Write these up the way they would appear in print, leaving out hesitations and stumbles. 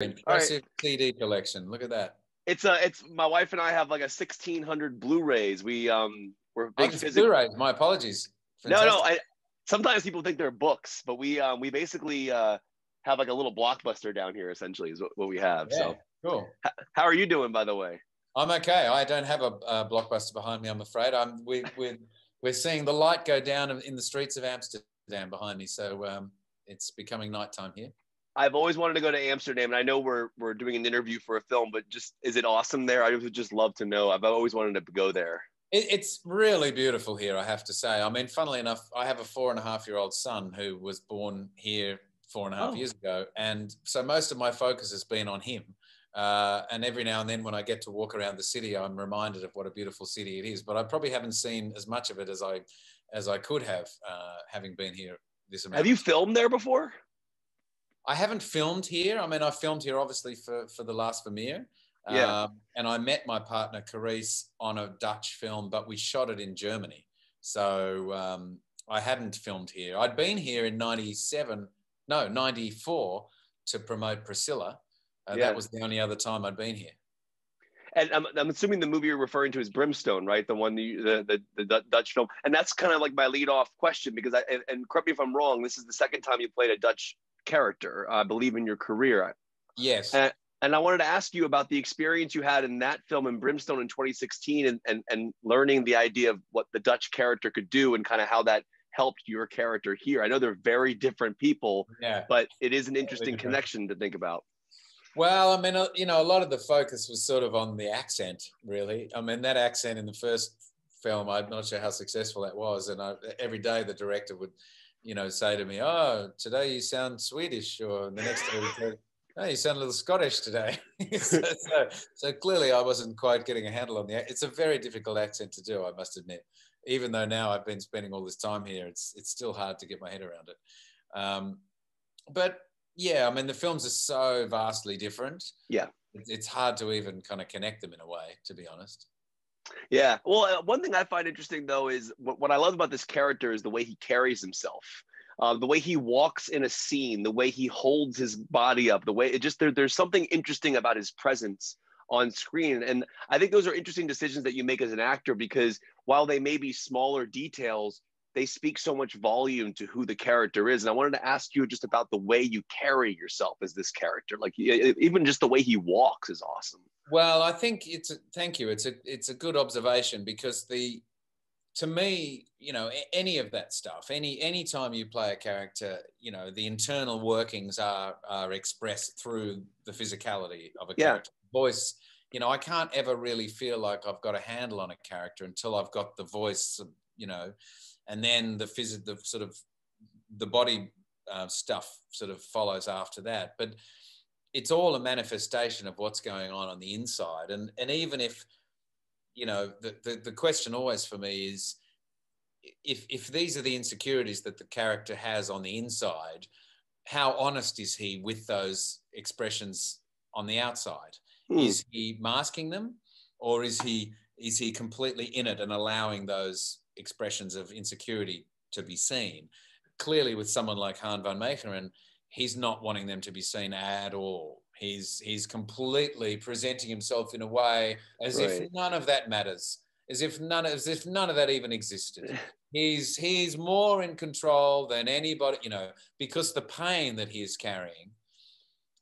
All right. Impressive CD collection. Look at that. It's my wife and I have like a 1,600 Blu-rays. We're Oh, big this physical. Blu-ray. My apologies. No. Fantastic. Sometimes people think they're books, but we basically have like a little Blockbuster down here. Essentially, is what we have. Yeah, So, cool. how are you doing, by the way? I'm okay. I don't have a Blockbuster behind me, I'm afraid. We're seeing the light go down in the streets of Amsterdam behind me, so it's becoming nighttime here. I've always wanted to go to Amsterdam, and I know we're doing an interview for a film, but just is it awesome there? I would just love to know. I've always wanted to go there. It's really beautiful here, I have to say. I mean, funnily enough, I have a 4.5-year-old son who was born here 4.5 years ago. And so most of my focus has been on him. And every now and then when I get to walk around the city, I'm reminded of what a beautiful city it is. But I probably haven't seen as much of it as I could have, having been here this amount. Have you filmed there before? I haven't filmed here. I mean, I filmed here obviously for the Last Vermeer. Yeah. And I met my partner, Carice, on a Dutch film, but we shot it in Germany. So I hadn't filmed here. I'd been here in 94 to promote Priscilla. That was the only other time I'd been here. And I'm assuming the movie you're referring to is Brimstone, right? The one, the Dutch film. And that's kind of like my lead off question, because and correct me if I'm wrong, this is the second time you played a Dutch character, I believe, in your career. Yes. And I wanted to ask you about the experience you had in that film in Brimstone in 2016 and learning the idea of what the Dutch character could do and kind of how that helped your character here. I know they're very different people, but it is an interesting connection to think about. Well, I mean, a lot of the focus was sort of on the accent, really. I mean, that accent in the first film, I'm not sure how successful that was. And every day the director would, say to me, "Oh, today you sound Swedish," or the next day he'd say, "Oh, you sound a little Scottish today." so clearly I wasn't quite getting a handle on the accent. It's a very difficult accent to do, I must admit. Even though now I've been spending all this time here, it's still hard to get my head around it. But yeah, I mean, the films are so vastly different. Yeah. It's hard to even kind of connect them in a way, to be honest. Yeah. Well, one thing I find interesting, though, is what I love about this character is the way he carries himself. The way he walks in a scene, the way he holds his body up, the way it just there's something interesting about his presence on screen. And I think those are interesting decisions that you make as an actor, because while they may be smaller details, they speak so much volume to who the character is. And I wanted to ask you just about the way you carry yourself as this character. Like, even just the way he walks is awesome. Well, I think thank you. It's a good observation, because to me, any of that stuff, any time you play a character, the internal workings are expressed through the physicality of a character. Voice, I can't ever really feel like I've got a handle on a character until I've got the voice, and then the sort of the body stuff sort of follows after that. But it's all a manifestation of what's going on the inside. And even if, the question always for me is, if these are the insecurities that the character has on the inside, how honest is he with those expressions on the outside? Is he masking them, or is he completely in it and allowing those expressions of insecurity to be seen? Clearly, with someone like Han van Meegeren, he's not wanting them to be seen at all. He's completely presenting himself in a way as if none of that matters, as if none of that even existed. He's more in control than anybody, because the pain that he is carrying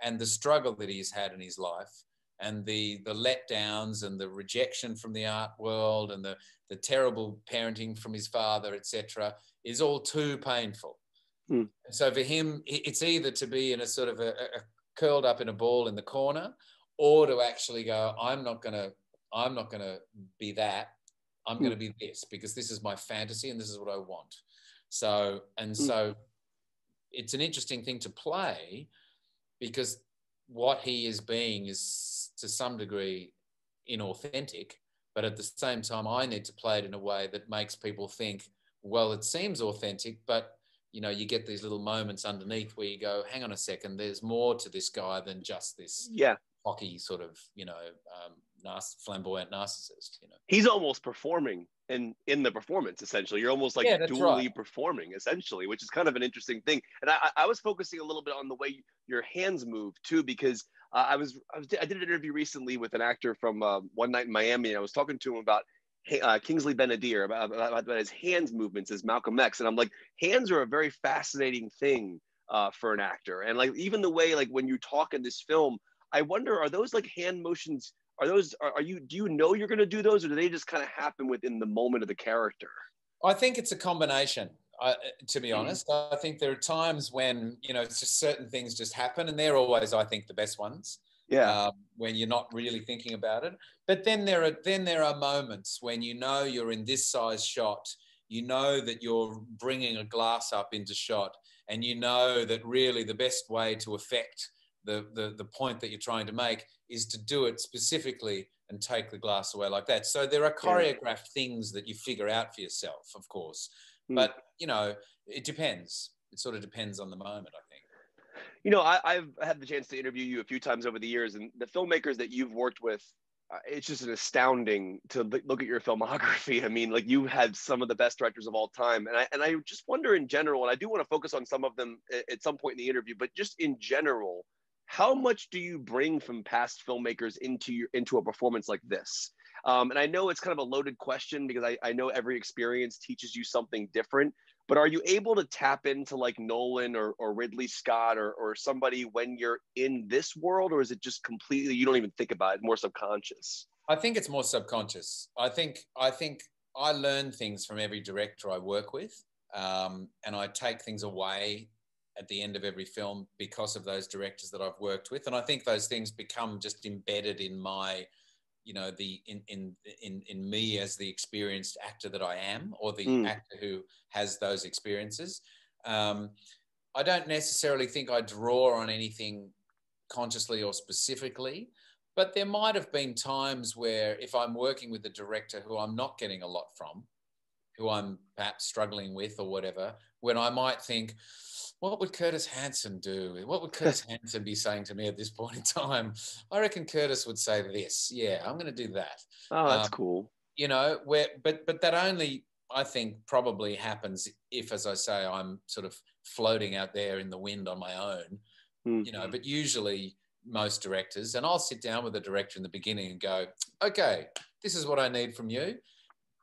and the struggle that he's had in his life, and the letdowns and the rejection from the art world and the terrible parenting from his father, etc., is all too painful. So for him, it's either to be in a sort of a curled up in a ball in the corner, or to actually go, I'm not gonna be that. I'm going to be this, because this is my fantasy and this is what I want. So it's an interesting thing to play, because what he is being is to some degree inauthentic, but at the same time, I need to play it in a way that makes people think, well, it seems authentic, but you get these little moments underneath where you go, hang on a second, there's more to this guy than just this cocky sort of, flamboyant narcissist. He's almost performing in the performance, essentially. You're almost like dually performing, essentially, which is kind of an interesting thing. And I was focusing a little bit on the way your hands move too, because I did an interview recently with an actor from One Night in Miami, and I was talking to him about Kingsley Ben-Adir, about his hands movements as Malcolm X, and I'm like, hands are a very fascinating thing for an actor, and like even the way like when you talk in this film, I wonder, are those like hand motions? Are you, do you know you're going to do those, or do they just kind of happen within the moment of the character? I think it's a combination. To be honest, I think there are times when, you know, it's just certain things just happen, and they're always, I think, the best ones. Yeah. When you're not really thinking about it. But then there are moments when you know you're in this size shot, you know that you're bringing a glass up into shot, and you know that really the best way to affect the point that you're trying to make is to do it specifically and take the glass away like that. So there are choreographed things that you figure out for yourself, of course. But, you know, it depends. It sort of depends on the moment, I think. You know, I've had the chance to interview you a few times over the years, and the filmmakers that you've worked with, it's just an astounding to look at your filmography. I mean, like, you had some of the best directors of all time, and I just wonder in general, and I do want to focus on some of them at some point in the interview, but just in general, how much do you bring from past filmmakers into a performance like this? And I know it's kind of a loaded question because I know every experience teaches you something different. But are you able to tap into like Nolan or Ridley Scott or somebody when you're in this world, or is it just completely, you don't even think about it, more subconscious? I think it's more subconscious. I think I learn things from every director I work with, and I take things away at the end of every film because of those directors that I've worked with, and I think those things become just embedded in my, you know, in me as the experienced actor that I am, or the actor who has those experiences. I don't necessarily think I draw on anything consciously or specifically, but there might have been times where if I'm working with a director who I'm not getting a lot from, who I'm perhaps struggling with or whatever, when I might think, what would Curtis Hanson do? What would Curtis Hanson be saying to me at this point in time? I reckon Curtis would say this. Yeah, I'm going to do that. Oh, that's cool. You know, but that only, I think, probably happens if, as I say, I'm sort of floating out there in the wind on my own. You know, but usually most directors, and I'll sit down with the director in the beginning and go, okay, this is what I need from you.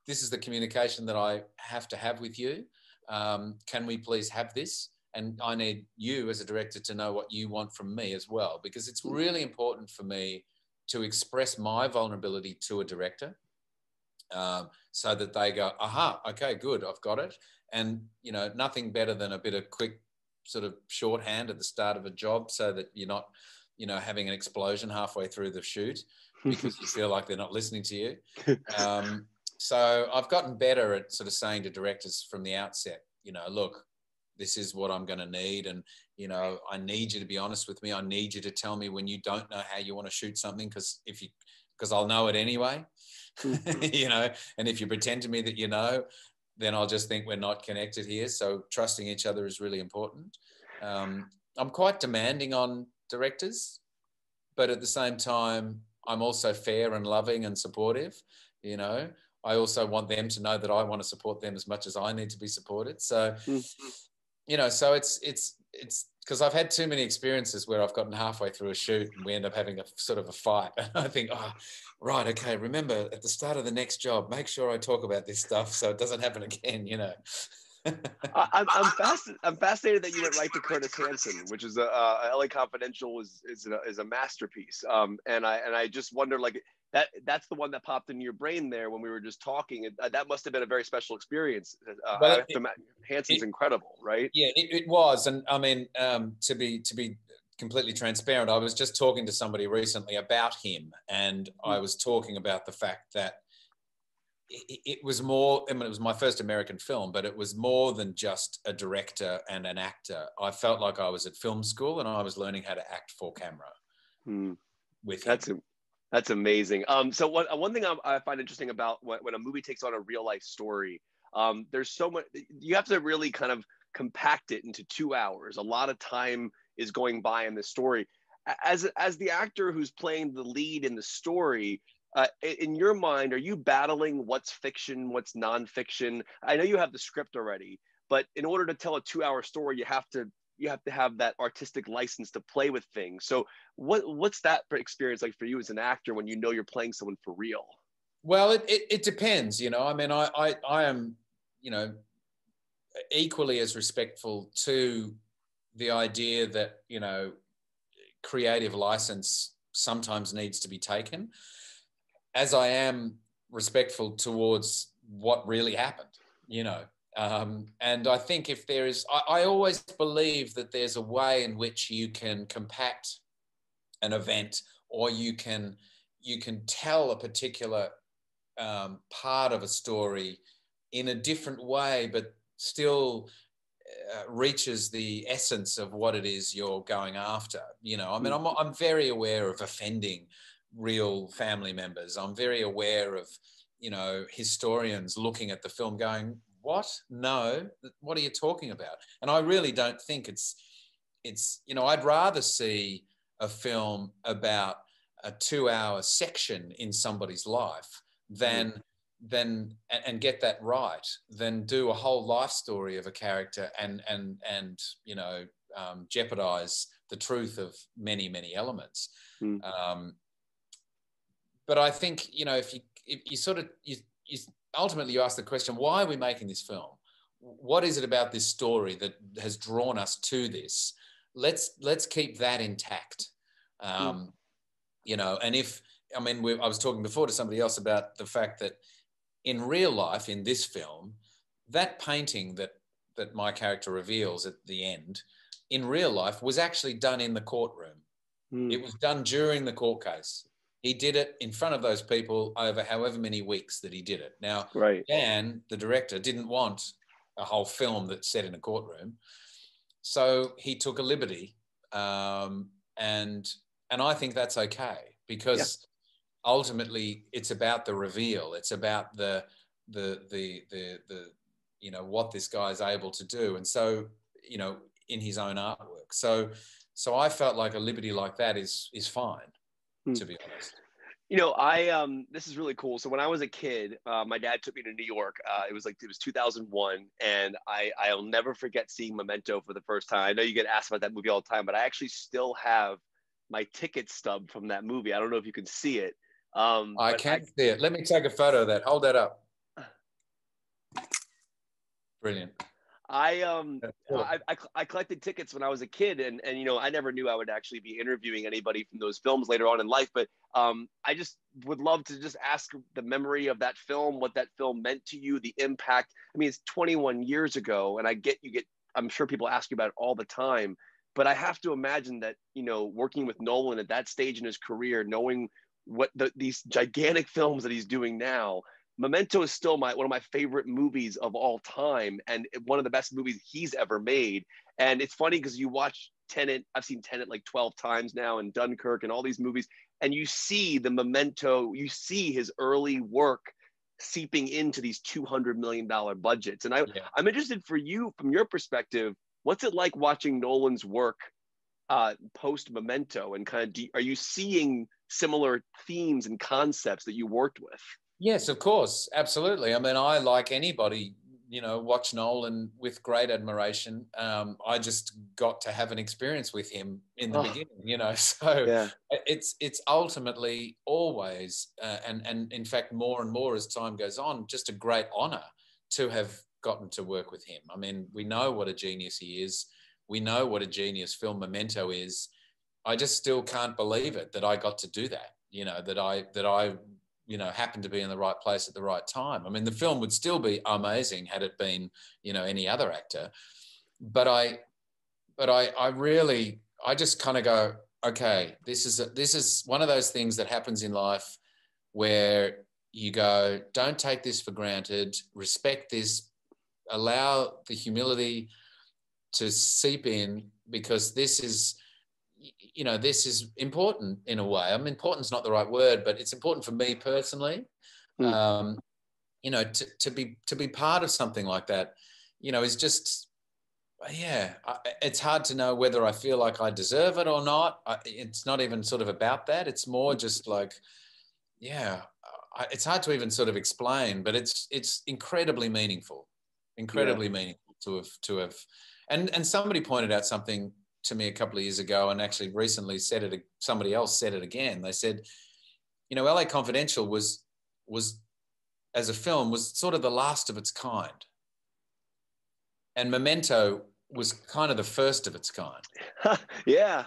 This is the communication that I have to have with you. Can we please have this? And I need you as a director to know what you want from me as well, because it's really important for me to express my vulnerability to a director, so that they go, aha, okay, good, I've got it. And, you know, nothing better than a bit of quick sort of shorthand at the start of a job so that you're not, you know, having an explosion halfway through the shoot because you feel like they're not listening to you. So I've gotten better at sort of saying to directors from the outset, you know, look, this is what I'm going to need. And, you know, I need you to be honest with me. I need you to tell me when you don't know how you want to shoot something, because I'll know it anyway, you know, and if you pretend to me that you know, then I'll just think we're not connected here. So trusting each other is really important. I'm quite demanding on directors, but at the same time, I'm also fair and loving and supportive, you know. I also want them to know that I want to support them as much as I need to be supported. So, you know, so it's because I've had too many experiences where I've gotten halfway through a shoot and we end up having a sort of a fight. And I think, oh, right, okay, remember at the start of the next job, make sure I talk about this stuff so it doesn't happen again, you know. I'm fascinated that you went right to Curtis Hanson, which is LA Confidential is a masterpiece. And I just wonder, like, that's the one that popped into your brain there when we were just talking. That must have been a very special experience. Hanson's incredible, right? Yeah, it was. And I mean, to be completely transparent, I was just talking to somebody recently about him, and I was talking about the fact that it was more, I mean, it was my first American film, but it was more than just a director and an actor. I felt like I was at film school and I was learning how to act for camera with him. That's amazing. So one thing I find interesting about when a movie takes on a real life story, there's so much, you have to really kind of compact it into 2 hours. A lot of time is going by in the story. As the actor who's playing the lead in the story, in your mind, are you battling what's fiction, what's nonfiction? I know you have the script already, but in order to tell a 2 hour story, you have to you have to have that artistic license to play with things. So what's that experience like for you as an actor when you know you're playing someone for real? Well, it depends, you know. I mean, I am, you know, equally as respectful to the idea that, you know, creative license sometimes needs to be taken, as I am respectful towards what really happened, you know. And I think if there is, I always believe that there's a way in which you can compact an event, or you can tell a particular part of a story in a different way, but still reaches the essence of what it is you're going after. You know, I mean, I'm very aware of offending real family members. I'm very aware of, you know, historians looking at the film going, what? No, what are you talking about? And I really don't think it's, you know, I'd rather see a film about a 2-hour section in somebody's life than and get that right, than do a whole life story of a character and you know, jeopardize the truth of many elements. But I think, you know, if you sort of you ultimately you ask the question, why are we making this film? What is it about this story that has drawn us to this? Let's keep that intact. You know, and if, I mean, I was talking before to somebody else about the fact that in real life, in this film, that painting that my character reveals at the end, in real life, was actually done in the courtroom. It was done during the court case. He did it in front of those people over however many weeks that he did it. Now, Dan, the director, didn't want a whole film that's set in a courtroom, so he took a liberty, and I think that's okay, because ultimately it's about the reveal. It's about the you know, what this guy's able to do, and so, you know, in his own artwork. So I felt like a liberty like that is fine, to be honest. You know, this is really cool. So when I was a kid, my dad took me to New York. It was 2001, and I'll never forget seeing Memento for the first time. I know you get asked about that movie all the time, but I actually still have my ticket stub from that movie. I don't know if you can see it. I can see it. Let me take a photo of that. Hold that up. Brilliant. I collected tickets when I was a kid, and you know, I never knew I would actually be interviewing anybody from those films later on in life. But I just would love to just ask the memory of that film, what that film meant to you, the impact. I mean, it's 21 years ago, and I'm sure people ask you about it all the time. But I have to imagine that, you know, working with Nolan at that stage in his career, knowing what these gigantic films that he's doing now, Memento is still one of my favorite movies of all time, and one of the best movies he's ever made. And it's funny because you watch Tenet. I've seen Tenet like 12 times now, and Dunkirk and all these movies, and you see the Memento, you see his early work seeping into these $200 million budgets. And I'm interested for you, from your perspective, what's it like watching Nolan's work post Memento, and kind of, are you seeing similar themes and concepts that you worked with? Yes, of course. Absolutely. I mean, I, like anybody, you know, watch Nolan with great admiration. I just got to have an experience with him in the beginning, you know, so it's ultimately always, and in fact, more and more as time goes on, just a great honor to have gotten to work with him. I mean, we know what a genius he is. We know what a genius film Memento is. I just still can't believe it that I got to do that, you know, that I you know, happened to be in the right place at the right time. I mean, the film would still be amazing had it been, you know, any other actor. But I just kind of go, okay, this is one of those things that happens in life where you go, don't take this for granted, respect this, allow the humility to seep in, because this is, you know, this is important in a way. I mean, important is not the right word, but it's important for me personally. You know, to be part of something like that, you know, is just, it's hard to know whether I feel like I deserve it or not. It's not even sort of about that. It's more just like, it's hard to even sort of explain, but it's incredibly meaningful to have. And somebody pointed out something to me a couple of years ago, and actually recently said it. Somebody else said it again. They said, you know, LA Confidential was as a film was sort of the last of its kind, and Memento was kind of the first of its kind. Yeah,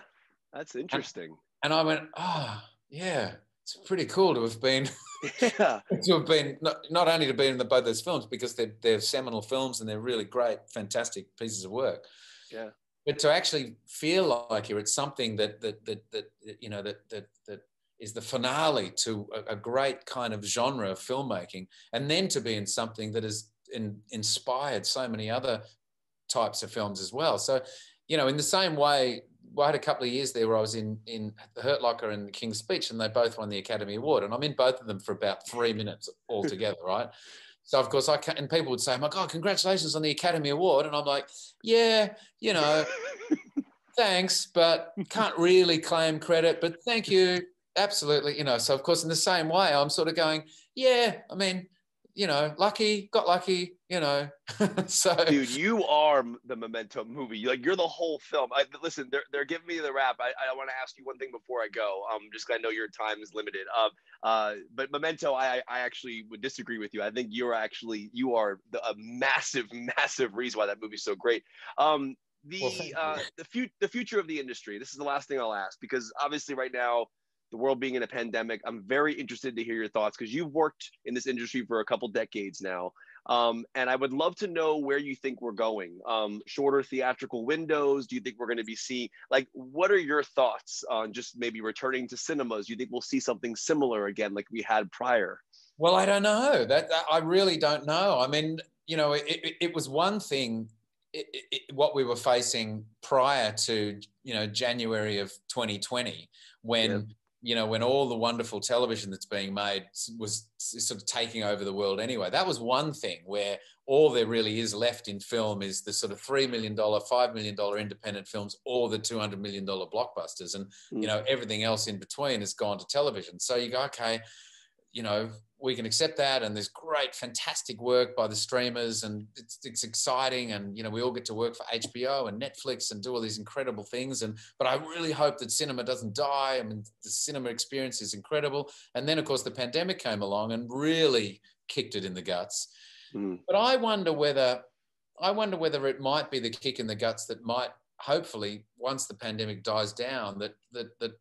that's interesting. And I went, oh yeah, it's pretty cool to have been. Yeah. To have been not only to be in both those films, because they're seminal films and they're really great, fantastic pieces of work. Yeah. But to actually feel like you're at something that you know that is the finale to a great kind of genre of filmmaking, and then to be in something that has inspired so many other types of films as well. So, you know, in the same way, I had a couple of years there where I was in The Hurt Locker and The King's Speech, and they both won the Academy Award. And I'm in both of them for about 3 minutes altogether, right? So, of course, and people would say, my God, congratulations on the Academy Award. And I'm like, yeah, you know, thanks, but can't really claim credit, but thank you. Absolutely. You know, so, of course, in the same way, I'm sort of going, yeah, I mean, you know, got lucky, you know. So, dude, you are the Memento movie. You're the whole film. Listen, they're giving me the rap. I want to ask you one thing before I go. Just 'cause I know your time is limited. But Memento, I actually would disagree with you. I think you are a massive, massive reason why that movie's so great. The future of the industry. This is the last thing I'll ask, because obviously right now, the world being in a pandemic, I'm very interested to hear your thoughts, because you've worked in this industry for a couple decades now. And I would love to know where you think we're going. Shorter theatrical windows? Do you think we're going to be seeing, like, what are your thoughts on just maybe returning to cinemas? Do you think we'll see something similar again like we had prior? Well, I don't know. That I really don't know. I mean, you know, it was one thing, what we were facing prior to, you know, January of 2020, when, Yeah. you know, when all the wonderful television that's being made was sort of taking over the world anyway. That was one thing where all there really is left in film is the sort of $3 million, $5 million independent films, or the $200 million blockbusters. And, you know, everything else in between has gone to television. So you go, okay, you know, we can accept that, and there's great, fantastic work by the streamers, and it's exciting, and, you know, we all get to work for HBO and Netflix and do all these incredible things. But I really hope that cinema doesn't die. I mean, the cinema experience is incredible. And then, of course, the pandemic came along and really kicked it in the guts. But I wonder whether it might be the kick in the guts that might, hopefully, once the pandemic dies down, that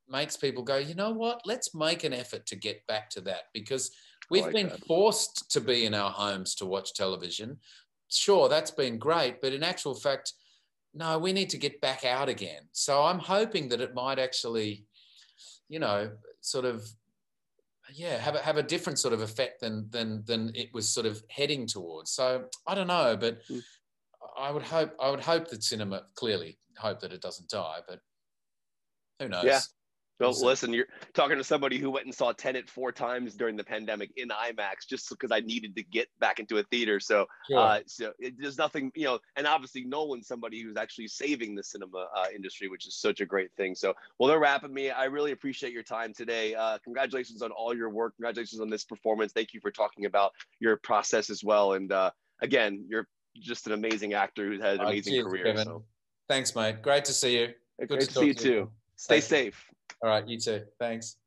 makes people go, you know what, let's make an effort to get back to that, because we've been forced to be in our homes to watch television. Sure, that's been great, but in actual fact, no, we need to get back out again. So I'm hoping that it might actually, you know, sort of, yeah, have a different sort of effect than it was sort of heading towards. So I don't know, but I would hope that cinema, clearly hope that it doesn't die, but who knows? Yeah. Well, listen, you're talking to somebody who went and saw Tenet 4 times during the pandemic in IMAX, just because I needed to get back into a theater. So, sure. There's nothing, you know, and obviously Nolan's somebody who's actually saving the cinema industry, which is such a great thing. So, well, they're wrapping me. I really appreciate your time today. Congratulations on all your work. Congratulations on this performance. Thank you for talking about your process as well. And again, you're just an amazing actor who's had an amazing career. Kevin. So, thanks, mate. Great to see you. Great to see you too. Stay safe. All right, you too. Thanks.